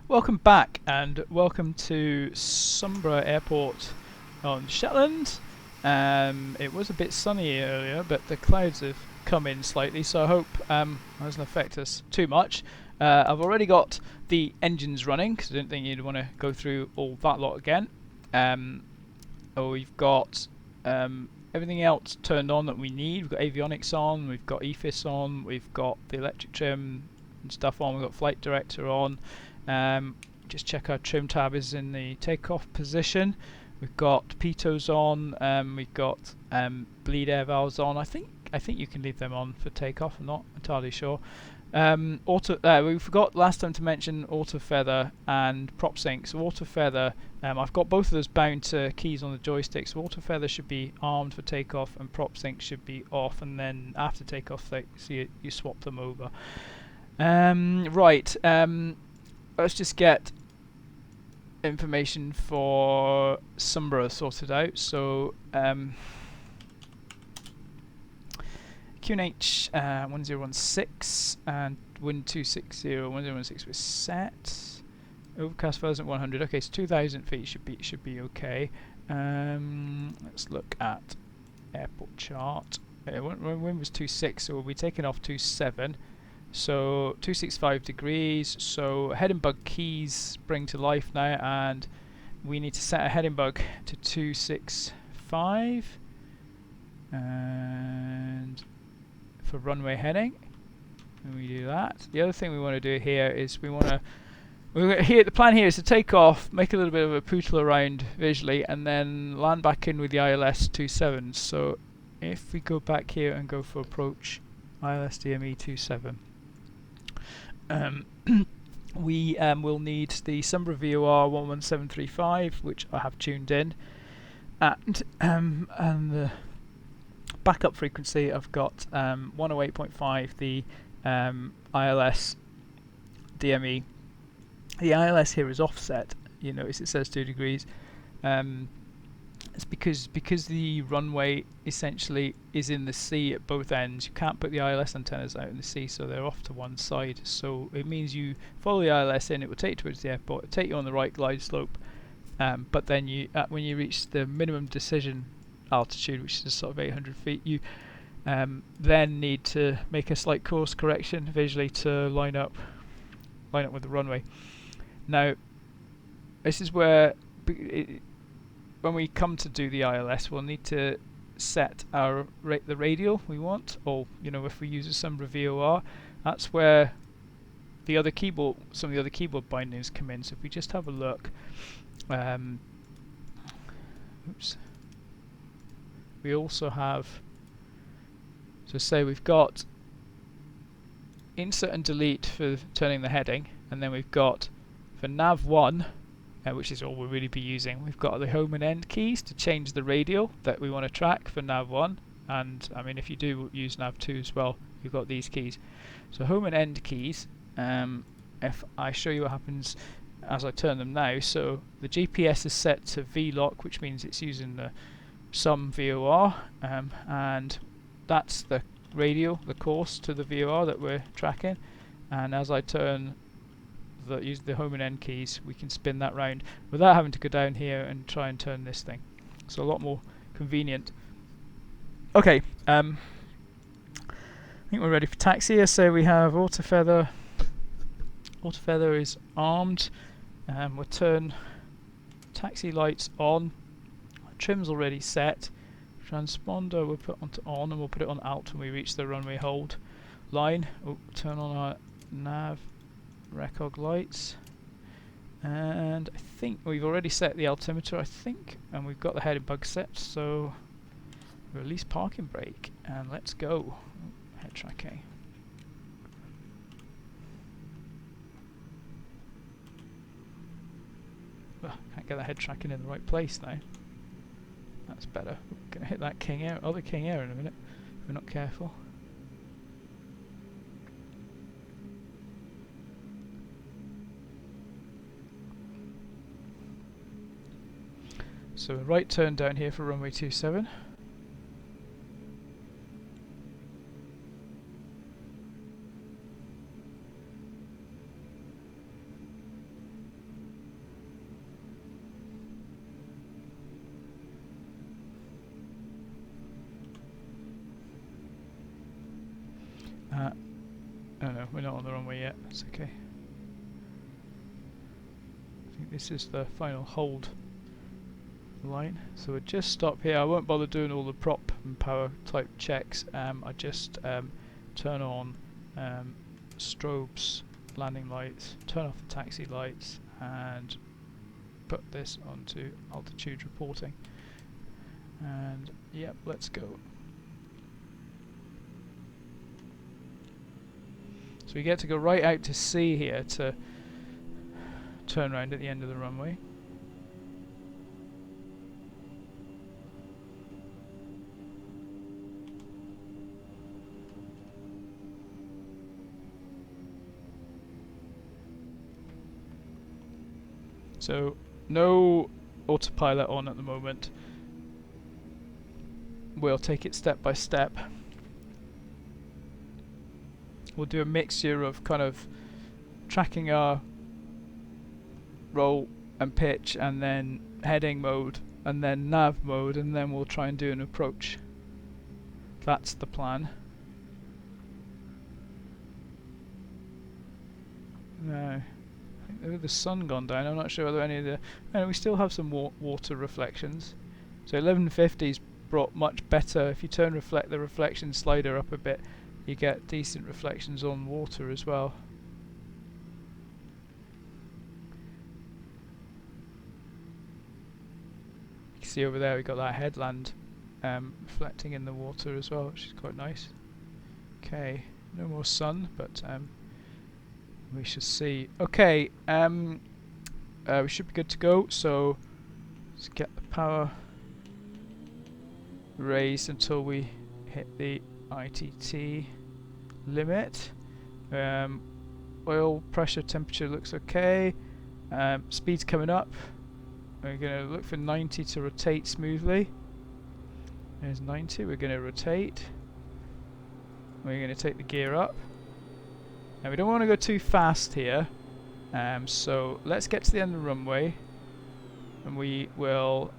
Welcome back and welcome to Sunborough Airport on Shetland. It was a bit sunny earlier, but the clouds have come in slightly, so I hope that doesn't affect us too much. I've already got the engines running because I didn't think you'd want to go through all that lot again. We've got everything else turned on that we need. We've got avionics on, we've got EFIS on, we've got the electric trim and stuff on, we've got flight director on. Just check our trim tab is in the takeoff position. We've got pitos on. We've got bleed air valves on. I think you can leave them on for takeoff. I'm not entirely sure. We forgot last time to mention auto feather and prop sync. So auto feather, I've got both of those bound to keys on the joystick. So auto feather should be armed for takeoff, and prop sync should be off. And then after takeoff, so you swap them over. Right. Let's just get information for Sunborough sorted out. So QNH 1016 and Wind 260 1016 was set. Overcast 1100. Okay, so 2,000 feet should be okay. Let's look at airport chart. Wind was 26, so we'll be taking off 27. So 265 degrees, so heading bug keys spring to life now, and we need to set a heading bug to 265 and for runway heading, and we do that. The other thing we want to do here is the plan here is to take off, make a little bit of a pootle around visually, and then land back in with the ILS 27. So if we go back here and go for approach ILS DME 27. We will need the Sunborough VOR 11735, which I have tuned in, and the backup frequency I've got 108.5, the ILS DME. The ILS here is offset. You notice it says 2 degrees. It's because the runway essentially is in the sea at both ends. You can't put the ILS antennas out in the sea, so they're off to one side. So it means you follow the ILS in, it will take you towards the airport, it'll take you on the right glide slope, but then when you reach the minimum decision altitude, which is sort of 800 feet, you then need to make a slight course correction visually to line up with the runway. Now, this is where when we come to do the ILS, we'll need to set the radial we want, or if we use a Sunborough VOR, that's where some of the other keyboard bindings come in. So if we just have a look, we also have, so say we've got insert and delete for turning the heading, and then we've got for nav 1, which is all we'll really be using, we've got the home and end keys to change the radial that we want to track for nav 1, and I mean if you do use nav 2 as well, you've got these keys. So home and end keys, if I show you what happens as I turn them now, so the GPS is set to VLOC, which means it's using the some VOR, and that's the radial, the course to the VOR that we're tracking, and as I use the home and end keys, we can spin that round without having to go down here and try and turn this thing. So a lot more convenient. Okay, I think we're ready for taxi here. So we have auto feather. Auto feather is armed, and we'll turn taxi lights on. Trim's already set. Transponder we'll put onto on, and we'll put it on alt when we reach the runway hold line. Turn on our nav recog lights, and I think we've already set the altimeter, and we've got the heading bug set, so release parking brake and let's go. Head tracking. Can't get the head tracking in the right place now. That's better. We're gonna hit that other King Air in a minute if we're not careful. So a right turn down here for runway 27. we're not on the runway yet. It's okay. I think this is the final hold line. So we'll just stop here. I won't bother doing all the prop and power type checks. I just turn on strobes, landing lights, turn off the taxi lights, and put this onto altitude reporting. And yep, let's go. So we get to go right out to sea here to turn around at the end of the runway. So no autopilot on at the moment. We'll take it step by step. We'll do a mixture of kind of tracking our roll and pitch, and then heading mode, and then nav mode, and then we'll try and do an approach. That's the plan. Now, I think the sun gone down. I'm not sure whether any of the... And we still have some water reflections. So 1150's brought much better. If you turn the reflection slider up a bit, you get decent reflections on water as well. You can see over there we've got that headland reflecting in the water as well, which is quite nice. Okay, no more sun, but we shall see. Okay, we should be good to go, so let's get the power raised until we hit the ITT limit. Oil pressure temperature looks okay. Speed's coming up. We're going to look for 90 to rotate smoothly. There's 90. We're going to rotate. We're going to take the gear up. Now we don't want to go too fast here, so let's get to the end of the runway, and we will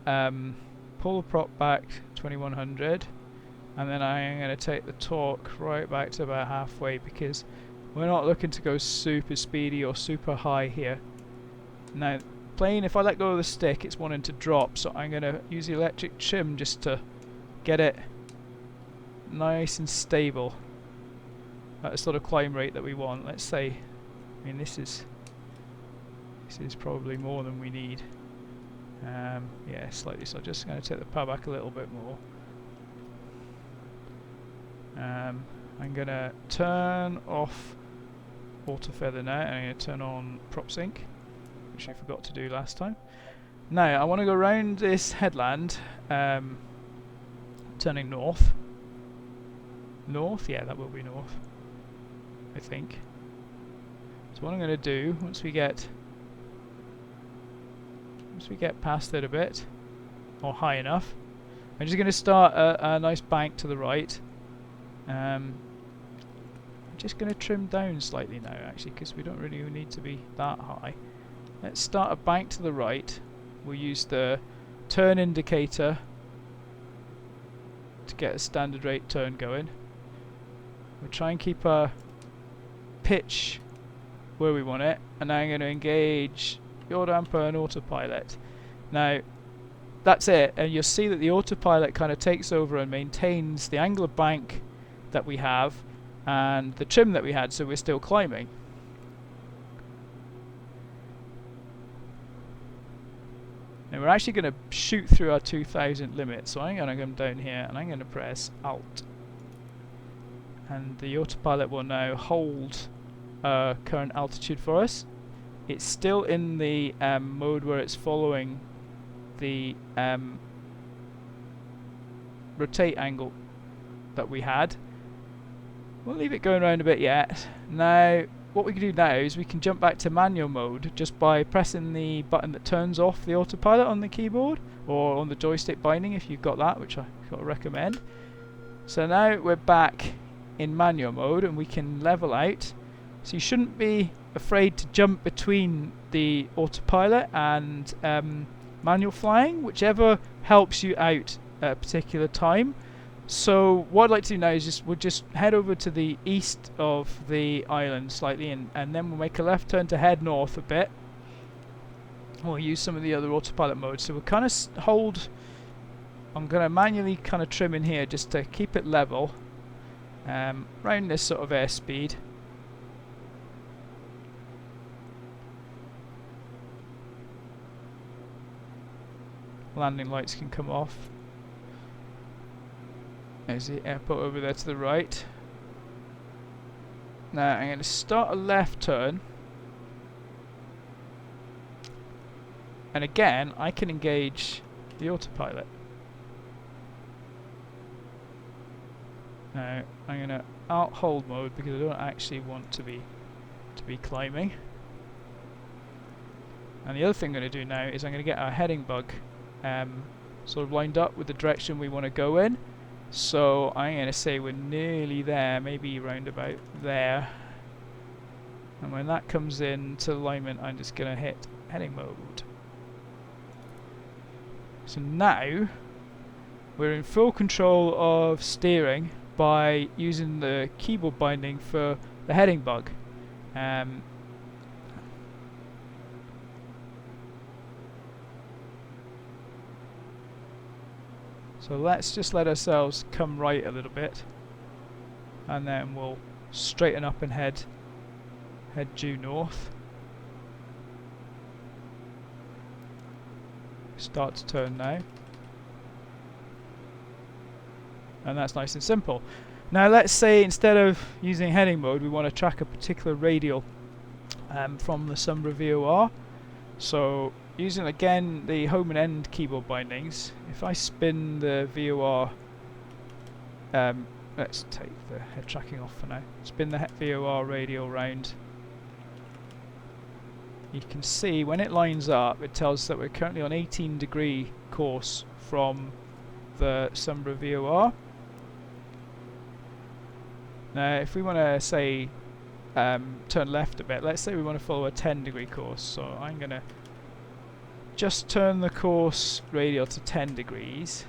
pull the prop back 2100, and then I'm going to take the torque right back to about halfway, because we're not looking to go super speedy or super high here. Now plane, if I let go of the stick, it's wanting to drop, so I'm going to use the electric trim just to get it nice and stable at a sort of climb rate that we want. Let's say, I mean this is probably more than we need. Yeah, slightly, so I'm just going to take the power back a little bit more. I'm going to turn off auto feather now, and I'm going to turn on prop sync, which I forgot to do last time. Now I want to go around this headland, turning north. North? Yeah, that will be north, I think. So what I'm going to do, once we get past it a bit, or high enough, I'm just going to start a nice bank to the right. I'm just going to trim down slightly now, actually, because we don't really need to be that high. Let's start a bank to the right. We'll use the turn indicator to get a standard rate turn going. We'll try and keep our pitch where we want it, and now I'm going to engage yaw damper and autopilot. Now that's it, and you'll see that the autopilot kind of takes over and maintains the angle of bank that we have and the trim that we had, so we're still climbing. And we're actually going to shoot through our 2000 limit, so I'm going to come down here and I'm going to press Alt, and the autopilot will now hold current altitude for us. It's still in the mode where it's following the rotate angle that we had. We'll leave it going around a bit yet. Now what we can do now is we can jump back to manual mode just by pressing the button that turns off the autopilot on the keyboard, or on the joystick binding if you've got that, which I recommend. So now we're back in manual mode and we can level out. So you shouldn't be afraid to jump between the autopilot and manual flying, whichever helps you out at a particular time. So what I'd like to do now is we'll just head over to the east of the island slightly, and then we'll make a left turn to head north a bit. We'll use some of the other autopilot modes. So we'll kind of hold. I'm going to manually kind of trim in here just to keep it level, around this sort of airspeed. Landing lights can come off. There's the airport over there to the right. Now I'm going to start a left turn. And again, I can engage the autopilot. Now I'm going to alt hold mode because I don't actually want to be climbing. And the other thing I'm going to do now is I'm going to get our heading bug sort of lined up with the direction we want to go in. So I'm going to say we're nearly there, maybe round about there. And when that comes into alignment, I'm just going to hit heading mode. So now we're in full control of steering by using the keyboard binding for the heading bug. So let's just let ourselves come right a little bit, and then we'll straighten up and head due north. Start to turn now. And that's nice and simple. Now let's say instead of using heading mode we want to track a particular radial from the Sombra VOR. So using again the home and end keyboard bindings, if I spin the VOR, let's take the head tracking off for now, spin the VOR radial round, you can see when it lines up it tells us that we're currently on 18-degree course from the Sombra VOR. Now if we want to say turn left a bit, let's say we want to follow a 10-degree course, so I'm going to just turn the course radial to 10 degrees,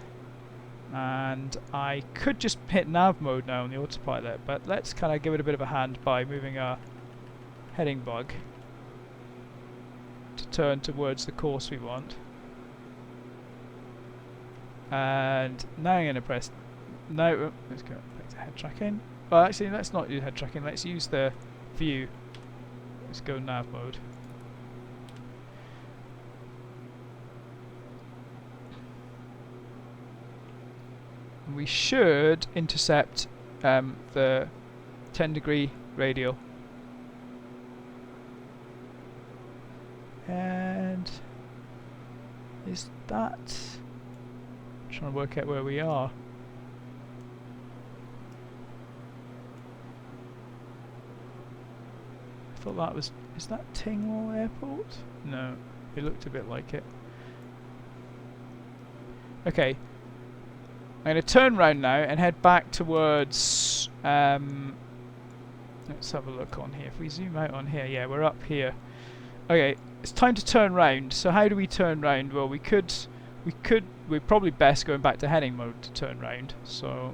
and I could just hit nav mode now on the autopilot, but let's kind of give it a bit of a hand by moving our heading bug to turn towards the course we want. And now I'm going to press no. Let's go back to head tracking. Well, actually, let's not use head tracking. Let's use the view. Let's go nav mode. We should intercept the 10-degree radial. And is that... I'm trying to work out where we are. I thought that was... Is that Tingwall Airport? No, it looked a bit like it. Okay. I'm going to turn round now and head back towards... let's have a look on here. If we zoom out on here, yeah, we're up here. Okay, it's time to turn round. So how do we turn round? Well, we're probably best going back to heading mode to turn round. So,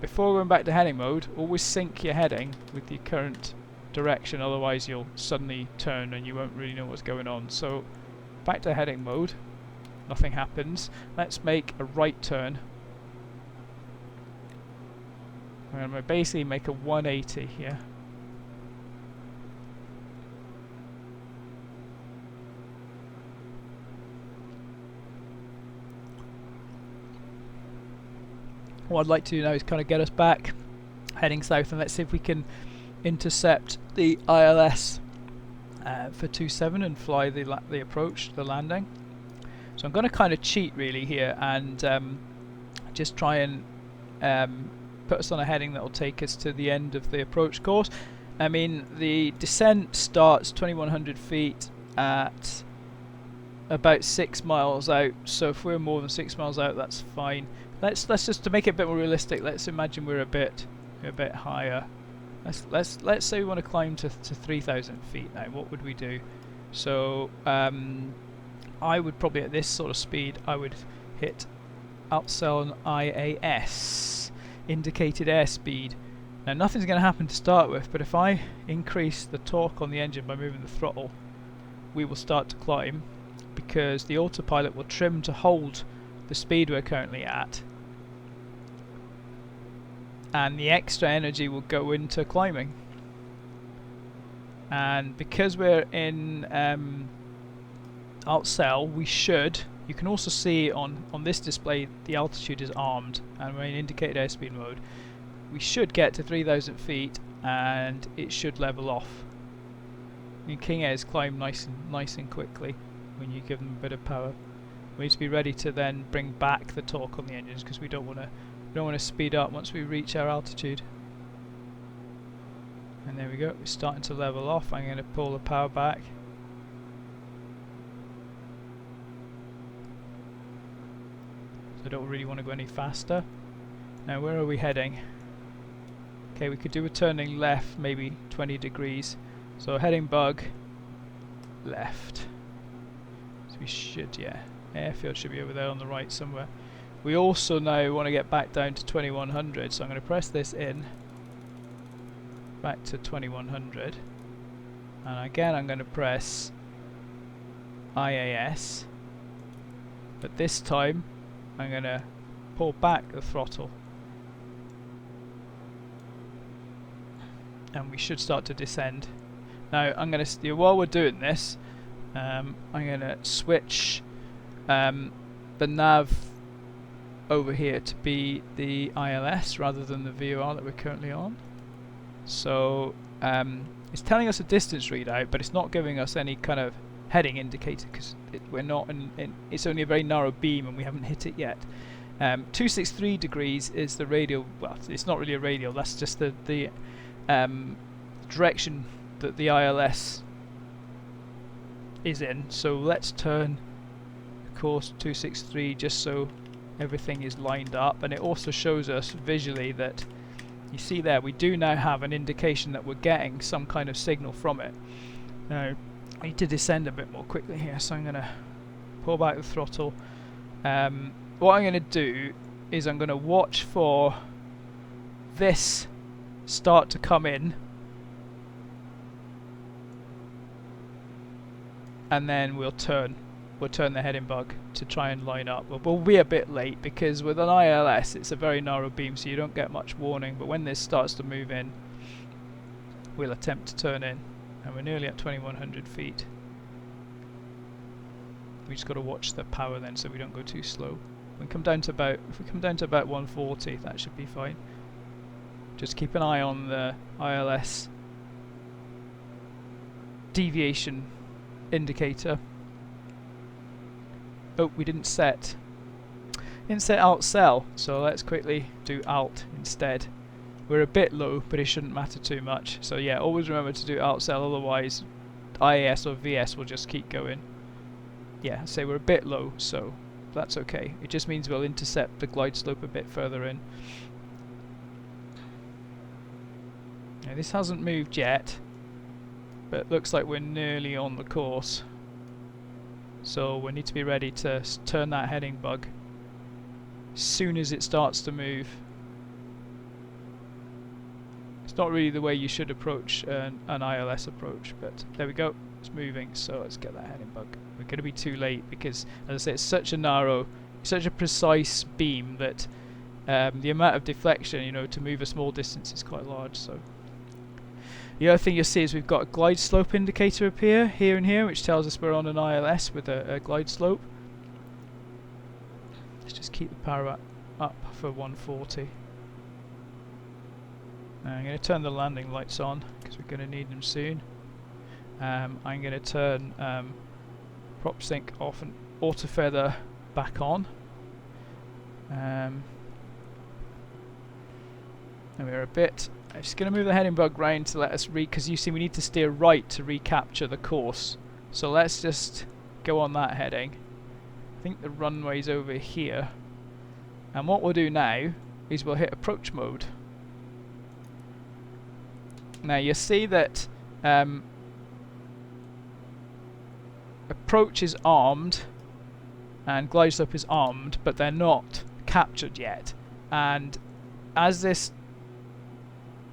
before going back to heading mode, always sync your heading with the current direction, otherwise you'll suddenly turn and you won't really know what's going on. So, back to heading mode. Nothing happens. Let's make a right turn. I'm going to basically make a 180 here. What I'd like to do now is kind of get us back heading south, and let's see if we can intercept the ILS for 27 and fly the approach, the landing. So I'm going to kind of cheat really here and just try and put us on a heading that will take us to the end of the approach course. I mean, the descent starts 2100 feet at about 6 miles out, so if we're more than 6 miles out, that's fine. Let's just, to make it a bit more realistic, let's imagine we're a bit higher. Let's say we want to climb to 3,000 feet now. What would we do? So I would probably, at this sort of speed, I would hit outcell on IAS, indicated airspeed. Now nothing's going to happen to start with, but if I increase the torque on the engine by moving the throttle, we will start to climb, because the autopilot will trim to hold the speed we're currently at, and the extra energy will go into climbing. And because we're in outcell, we should, you can also see on this display the altitude is armed and we're in indicated airspeed mode. We should get to 3,000 feet and it should level off. I mean, King Airs climb nice and quickly when you give them a bit of power. We need to be ready to then bring back the torque on the engines, because we don't want to speed up once we reach our altitude. And there we go, we're starting to level off. I'm going to pull the power back. So I don't really want to go any faster. Now where are we heading? Okay, we could do a turning left, maybe 20 degrees. So heading bug, left. So we should, yeah, airfield should be over there on the right somewhere. We also now want to get back down to 2100, so I'm going to press this in, back to 2100, and again I'm going to press IAS, but this time I'm going to pull back the throttle, and we should start to descend. Now I'm going to, while we're doing this, I'm going to switch the nav over here to be the ILS rather than the VOR that we're currently on. So it's telling us a distance readout, but it's not giving us any kind of heading indicator, because we're not in it's only a very narrow beam and we haven't hit it yet. 263 degrees is the radial. Well, it's not really a radial, that's just the direction that the ILS is in. So let's turn course 263 just so everything is lined up, and it also shows us visually that, you see there, we do now have an indication that we're getting some kind of signal from it. Now I need to descend a bit more quickly here, so I'm going to pull back the throttle. What I'm going to do is I'm going to watch for this start to come in, and then we'll turn the heading bug to try and line up. We'll be a bit late because with an ILS it's a very narrow beam, so you don't get much warning, but when this starts to move in, we'll attempt to turn in, and we're nearly at 2100 feet. We just got to watch the power then so we don't go too slow. If we come down to about 140, that should be fine. Just keep an eye on the ILS deviation indicator. Oh, we didn't set outcell, so let's quickly do alt instead. We're a bit low, but it shouldn't matter too much. So yeah, always remember to do outcell, otherwise IAS or VS will just keep going. Yeah, say we're a bit low, so that's okay. It just means we'll intercept the glide slope a bit further in. Now this hasn't moved yet, but it looks like we're nearly on the course. So we need to be ready to turn that heading bug as soon as it starts to move. It's not really the way you should approach an ILS approach, but there we go, it's moving, so let's get that heading bug. We're going to be too late because, as I say, it's such a narrow, such a precise beam that the amount of deflection, you know, to move a small distance is quite large. So the other thing you'll see is we've got a glide slope indicator appear here and here, which tells us we're on an ILS with a glide slope. Let's just keep the power up for 140. I'm going to turn the landing lights on because we're going to need them soon. I'm going to turn prop sync off and auto feather back on. And we're a bit. I'm just going to move the heading bug round to let us because you see we need to steer right to recapture the course. So let's just go on that heading. I think the runway's over here. And what we'll do now is we'll hit approach mode. Now you see that approach is armed and glide slope is armed, but they're not captured yet. And as this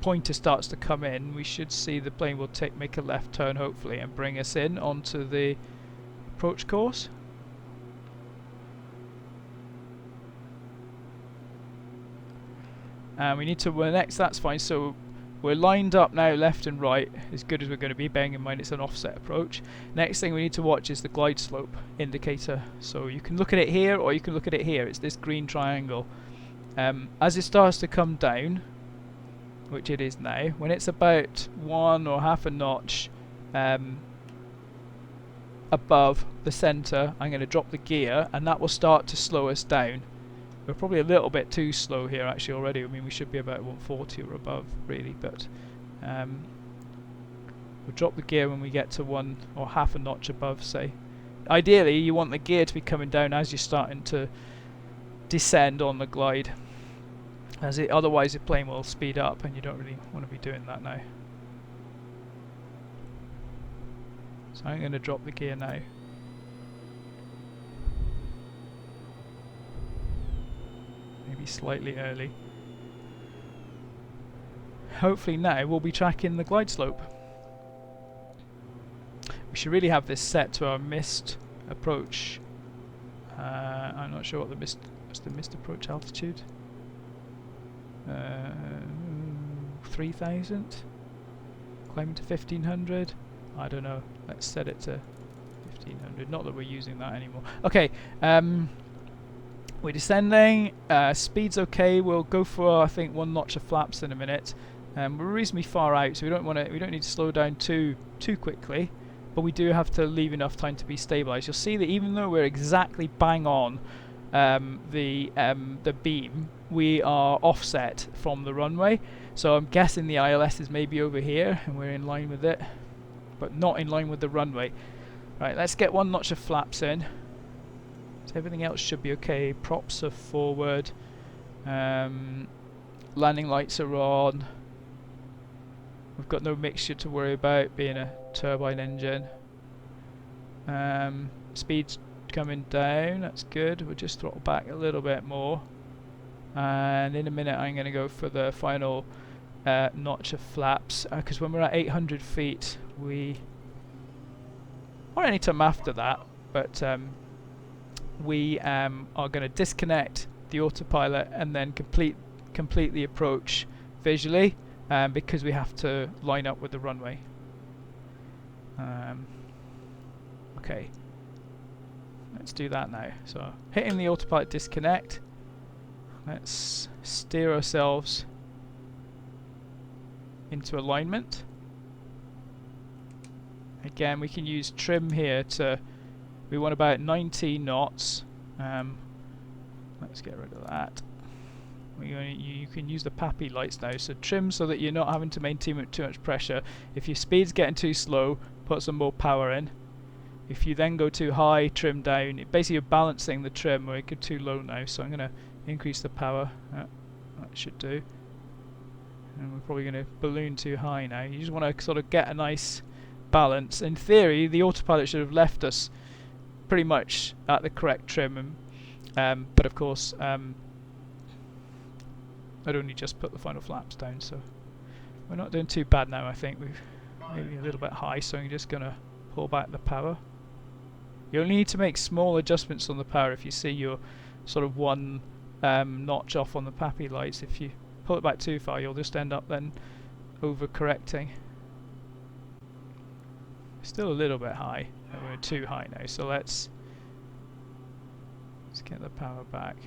pointer starts to come in, we should see the plane will make a left turn hopefully and bring us in onto the approach course. And we need to, well, next, that's fine, so we're lined up now left and right as good as we're going to be, bearing in mind it's an offset approach. Next thing we need to watch is the glide slope indicator. So you can look at it here or you can look at it here. It's this green triangle. As it starts to come down, which it is now, when it's about 1 or half a notch above the centre, I'm going to drop the gear and that will start to slow us down. We're probably a little bit too slow here actually already. I mean, we should be about 140 or above really, but we'll drop the gear when we get to 1 or half a notch above, say. Ideally you want the gear to be coming down as you're starting to descend on the glide, as otherwise the plane will speed up and you don't really want to be doing that now. So I'm going to drop the gear now. Maybe slightly early. Hopefully now we'll be tracking the glide slope. We should really have this set to our missed approach. I'm not sure what's the missed approach altitude. 3,000? Climbing to 1,500? I don't know. Let's set it to 1,500. Not that we're using that anymore. Okay. We're descending, speed's okay, we'll go for I think 1 notch of flaps in a minute. We're reasonably far out, so we don't need to slow down too quickly, but we do have to leave enough time to be stabilised. You'll see that even though we're exactly bang on the beam, we are offset from the runway, so I'm guessing the ILS is maybe over here and we're in line with it, but not in line with the runway. Right, let's get 1 notch of flaps in. So everything else should be okay. Props are forward. Landing lights are on. We've got no mixture to worry about, being a turbine engine. Speed's coming down, that's good. We'll just throttle back a little bit more. And in a minute I'm going to go for the final notch of flaps, because when we're at 800 feet, or any time after that, but we are going to disconnect the autopilot and then complete the approach visually, because we have to line up with the runway. Okay, let's do that now. So hitting the autopilot disconnect, let's steer ourselves into alignment. Again, we can use trim here to, we want about 19 knots. Let's get rid of that. You can use the PAPI lights now, so trim so that you're not having to maintain too much pressure. If your speed's getting too slow, put some more power in. If you then go too high, trim down. Basically you're balancing the trim, where it go too low now, so I'm going to increase the power. That should do. And we're probably going to balloon too high now. You just want to sort of get a nice balance. In theory, the autopilot should have left us pretty much at the correct trim, but of course I'd only just put the final flaps down, so we're not doing too bad now. I think we've maybe a little bit high, so I'm just going to pull back the power. You only need to make small adjustments on the power if you see you're sort of 1 notch off on the PAPI lights. If you pull it back too far, you'll just end up then overcorrecting. Still a little bit high. We're too high now, so let's get the power back.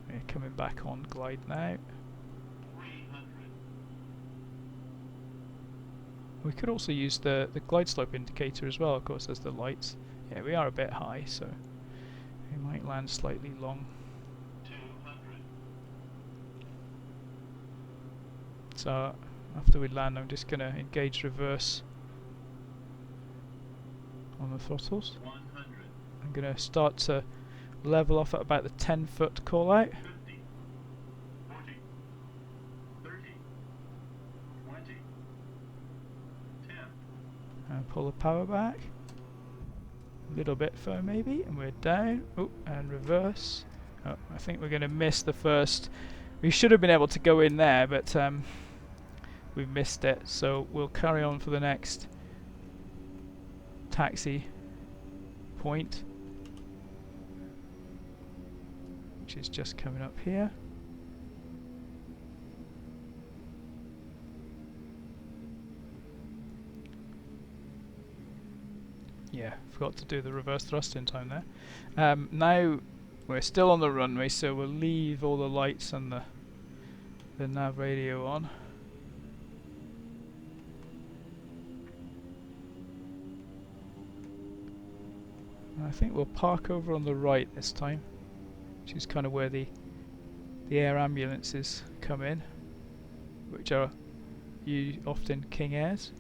We're coming back on glide now. We could also use the glide slope indicator as well, of course, as the lights. Yeah, we are a bit high, so we might land slightly long. 200. So after we land, I'm just going to engage reverse on the throttles. 100. I'm going to start to level off at about the 10-foot call out. 50. 40. 30. 20. 10. And pull the power back. A little bit further maybe, and we're down. Oh, and reverse. Oh, I think we're going to miss the first. We should have been able to go in there, but we've missed it. So we'll carry on for the next taxi point, which is just coming up here. Yeah, forgot to do the reverse thrust in time there. Now we're still on the runway, so we'll leave all the lights and the nav radio on. And I think we'll park over on the right this time, which is kind of where the air ambulances come in, which are often King Airs.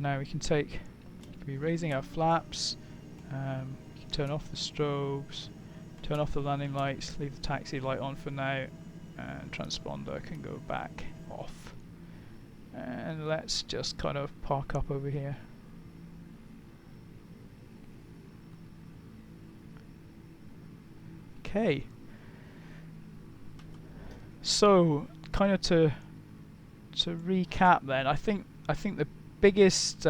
Now we can be raising our flaps, we can turn off the strobes, turn off the landing lights, leave the taxi light on for now, and transponder can go back off. And let's just kind of park up over here. Okay. So, kind of to recap then, I think the biggest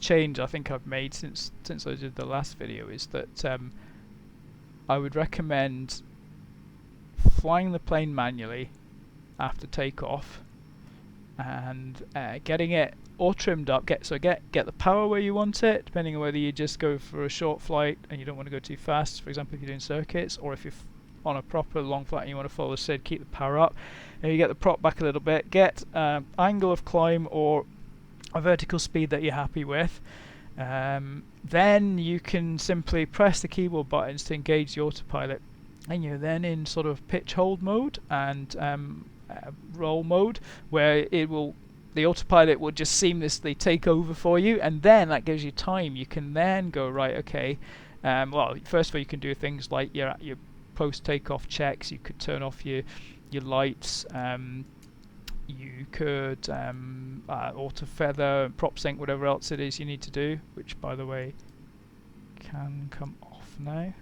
change I think I've made since I did the last video is that I would recommend flying the plane manually after takeoff and getting it all trimmed up. Get the power where you want it, depending on whether you just go for a short flight and you don't want to go too fast, for example if you're doing circuits, or if you're on a proper long flight and you want to follow the SID, keep the power up. And you get the prop back a little bit, get angle of climb or a vertical speed that you're happy with. Then you can simply press the keyboard buttons to engage the autopilot, and you're then in sort of pitch hold mode and roll mode, where the autopilot will just seamlessly take over for you, and then that gives you time. You can then go, right, okay, well, first of all you can do things like your post takeoff checks. You could turn off your lights, you could auto feather, prop sync, whatever else it is you need to do, which by the way can come off now.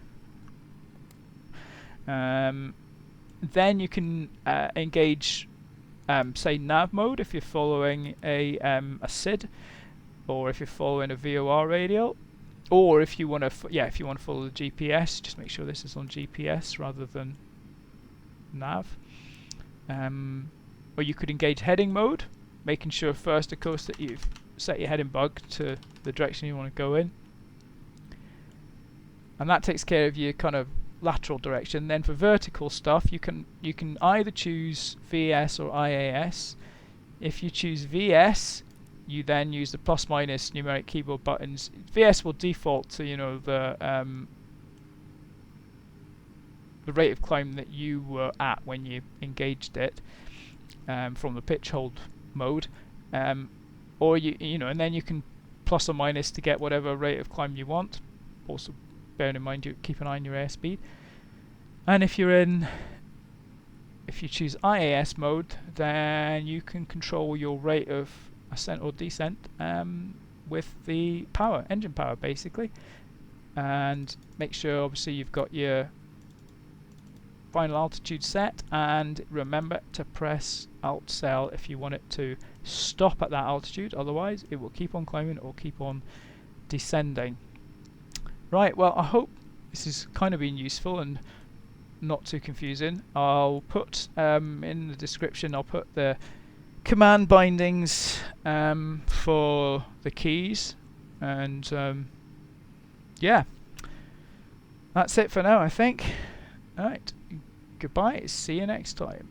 Then you can engage say nav mode if you're following a SID, or if you're following a VOR radial, or if you want to follow the GPS, just make sure this is on GPS rather than nav. Or you could engage heading mode, making sure first of course that you've set your heading bug to the direction you want to go in, and that takes care of your kind of lateral direction. Then for vertical stuff you can either choose VS or IAS. If you choose VS, you then use the plus minus numeric keyboard buttons. VS will default to the rate of climb that you were at when you engaged it from the pitch hold mode, or and then you can plus or minus to get whatever rate of climb you want. Also bearing in mind you keep an eye on your airspeed. And if you choose IAS mode, then you can control your rate of ascent or descent with the power, engine power basically, and make sure obviously you've got your final altitude set, and remember to press Alt Cell if you want it to stop at that altitude, otherwise it will keep on climbing or keep on descending. Right, well, I hope this has kind of been useful and not too confusing. I'll put in the description, I'll put the command bindings for the keys, and yeah, that's it for now, I think. Alright, goodbye, see you next time.